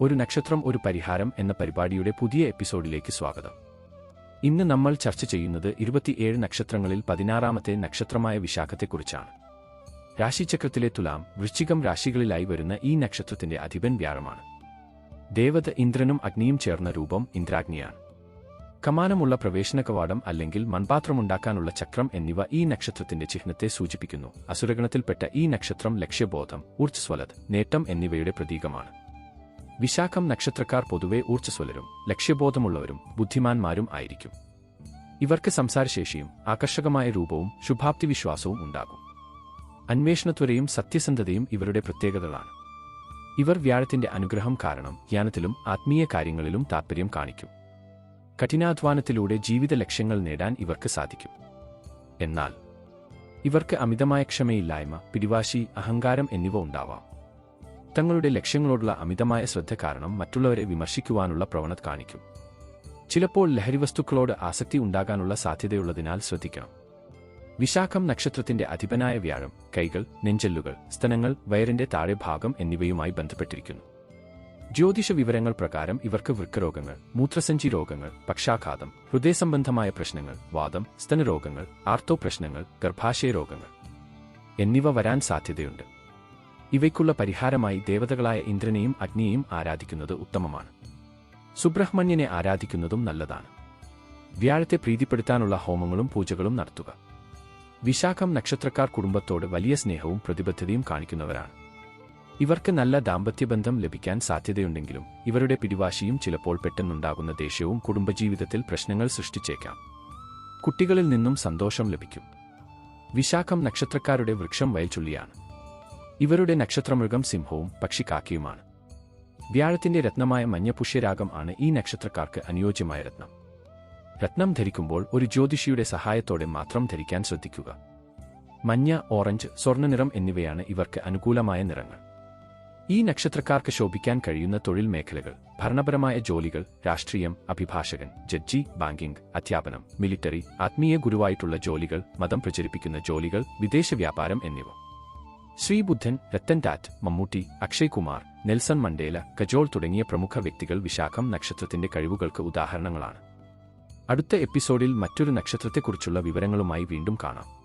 ഒരു നക്ഷത്രം ഒരു പരിഹാരം എന്ന പരിപാടിയുടെ പുതിയ എപ്പിസോഡിലേക്ക് സ്വാഗതം. ഇന്ന് നമ്മൾ ചർച്ച ചെയ്യുന്നത് 27 നക്ഷത്രങ്ങളിൽ 16ാമത്തെ നക്ഷത്രമായ വിശാഖത്തെക്കുറിച്ചാണ്. രാശിചക്രത്തിലെ തുലാം, വൃശ്ചികം രാശികളിലായി വരുന്ന ഈ നക്ഷത്രത്തിന്റെ അധിപൻ വ്യാഴമാണ്. ദേവത ഇന്ദ്രനും അഗ്നിയും ചേർന്ന രൂപം ഇന്ദ്രാഗ്നിയാണ്. കമാനമുള്ള പ്രവേശന കവാടം അല്ലെങ്കിൽ മൺപാത്രമുണ്ടാക്കാനുള്ള ചക്രം എന്നിവ ഈ നക്ഷത്രത്തിന്റെ ചിഹ്നത്തെ സൂചിപ്പിക്കുന്നു. അസുരഗണത്തിൽപ്പെട്ട ഈ നക്ഷത്രം ലക്ഷ്യബോധം, ഊർജ്ജസ്വലത, നേട്ടം എന്നിവയുടെ പ്രതീകമാണ്. വിശാഖം നക്ഷത്രക്കാർ പൊതുവെ ഊർജ്ജസ്വലരും ലക്ഷ്യബോധമുള്ളവരും ബുദ്ധിമാന്മാരും ആയിരിക്കും. ഇവർക്ക് സംസാരശേഷിയും ആകർഷകമായ രൂപവും ശുഭാപ്തിവിശ്വാസവും ഉണ്ടാകും. അന്വേഷണത്വരയും സത്യസന്ധതയും ഇവരുടെ പ്രത്യേകതകളാണ്. ഇവർ വ്യാഴത്തിന്റെ അനുഗ്രഹം കാരണം ജ്ഞാനത്തിലും ആത്മീയ കാര്യങ്ങളിലും താൽപര്യം കാണിക്കും. കഠിനാധ്വാനത്തിലൂടെ ജീവിത ലക്ഷ്യങ്ങൾ നേടാൻ ഇവർക്ക് സാധിക്കും. എന്നാൽ ഇവർക്ക് അമിതമായ ക്ഷമയില്ലായ്മ, പിടിവാശി, അഹങ്കാരം എന്നിവ ഉണ്ടാവാം. തങ്ങളുടെ ലക്ഷ്യങ്ങളോടുള്ള അമിതമായ ശ്രദ്ധ കാരണം മറ്റുള്ളവരെ വിമർശിക്കുവാനുള്ള പ്രവണത കാണിക്കും. ചിലപ്പോൾ ലഹരിവസ്തുക്കളോട് ആസക്തി ഉണ്ടാകാനുള്ള സാധ്യതയുള്ളതിനാൽ ശ്രദ്ധിക്കണം. വിശാഖം നക്ഷത്രത്തിന്റെ അധിപനായ വ്യാഴം കൈകൾ, നെഞ്ചെല്ലുകൾ, സ്തനങ്ങൾ, വയറിന്റെ താഴെ ഭാഗം എന്നിവയുമായി ബന്ധപ്പെട്ടിരിക്കുന്നു. ജ്യോതിഷ വിവരങ്ങൾ പ്രകാരം ഇവർക്ക് വൃക്കരോഗങ്ങൾ, മൂത്രസഞ്ചി രോഗങ്ങൾ, പക്ഷാഘാതം, ഹൃദയസംബന്ധമായ പ്രശ്നങ്ങൾ, വാതം, സ്തനരോഗങ്ങൾ, ആർത്തോ പ്രശ്നങ്ങൾ, ഗർഭാശയ രോഗങ്ങൾ എന്നിവ വരാൻ സാധ്യതയുണ്ട്. ഇവയ്ക്കുള്ള പരിഹാരമായി ദേവതകളായ ഇന്ദ്രനെയും അഗ്നിയെയും ആരാധിക്കുന്നത് ഉത്തമമാണ്. സുബ്രഹ്മണ്യനെ ആരാധിക്കുന്നതും നല്ലതാണ്. വ്യാഴത്തെ പ്രീതിപ്പെടുത്താനുള്ള ഹോമങ്ങളും പൂജകളും നടത്തുക. വിശാഖം നക്ഷത്രക്കാർ കുടുംബത്തോട് വലിയ സ്നേഹവും പ്രതിബദ്ധതയും കാണിക്കുന്നവരാണ്. ഇവർക്ക് നല്ല ദാമ്പത്യബന്ധം ലഭിക്കാൻ സാധ്യതയുണ്ടെങ്കിലും ഇവരുടെ പിടിവാശിയും ചിലപ്പോൾ പെട്ടെന്നുണ്ടാകുന്ന ദേഷ്യവും കുടുംബജീവിതത്തിൽ പ്രശ്നങ്ങൾ സൃഷ്ടിച്ചേക്കാം. കുട്ടികളിൽ നിന്നും സന്തോഷം ലഭിക്കും. വിശാഖം നക്ഷത്രക്കാരുടെ വൃക്ഷം വയൽച്ചുള്ളിയാണ്. ഇവരുടെ നക്ഷത്രമൃഗം സിംഹവും പക്ഷി കാക്കയുമാണ്. വ്യാഴത്തിന്റെ രത്നമായ മഞ്ഞപുഷ്യരാഗം ആണ് ഈ നക്ഷത്രക്കാർക്ക് അനുയോജ്യമായ രത്നം. രത്നം ധരിക്കുമ്പോൾ ഒരു ജ്യോതിഷിയുടെ സഹായത്തോടെ മാത്രം ധരിക്കാൻ ശ്രദ്ധിക്കുക. മഞ്ഞ, ഓറഞ്ച്, സ്വർണ്ണനിറം എന്നിവയാണ് ഇവർക്ക് അനുകൂലമായ നിറങ്ങൾ. ഈ നക്ഷത്രക്കാർക്ക് ശോഭിക്കാൻ കഴിയുന്ന തൊഴിൽ മേഖലകൾ ഭരണപരമായ ജോലികൾ, രാഷ്ട്രീയം, അഭിഭാഷകൻ, ജഡ്ജി, ബാങ്കിംഗ്, അധ്യാപനം, മിലിറ്ററി, ആത്മീയ ഗുരുവായിട്ടുള്ള ജോലികൾ, മതം പ്രചരിപ്പിക്കുന്ന ജോലികൾ, വിദേശ വ്യാപാരം എന്നിവ. ശ്രീബുദ്ധൻ, രത്തൻ ടാറ്റ, മമ്മൂട്ടി, അക്ഷയ് കുമാർ, നെൽസൺ മണ്ടേല, കജോൾ തുടങ്ങിയ പ്രമുഖ വ്യക്തികൾ വിശാഖം നക്ഷത്രത്തിന്റെ കഴിവുകൾക്ക് ഉദാഹരണങ്ങളാണ്. അടുത്ത എപ്പിസോഡിൽ മറ്റൊരു നക്ഷത്രത്തെക്കുറിച്ചുള്ള വിവരങ്ങളുമായി വീണ്ടും കാണാം.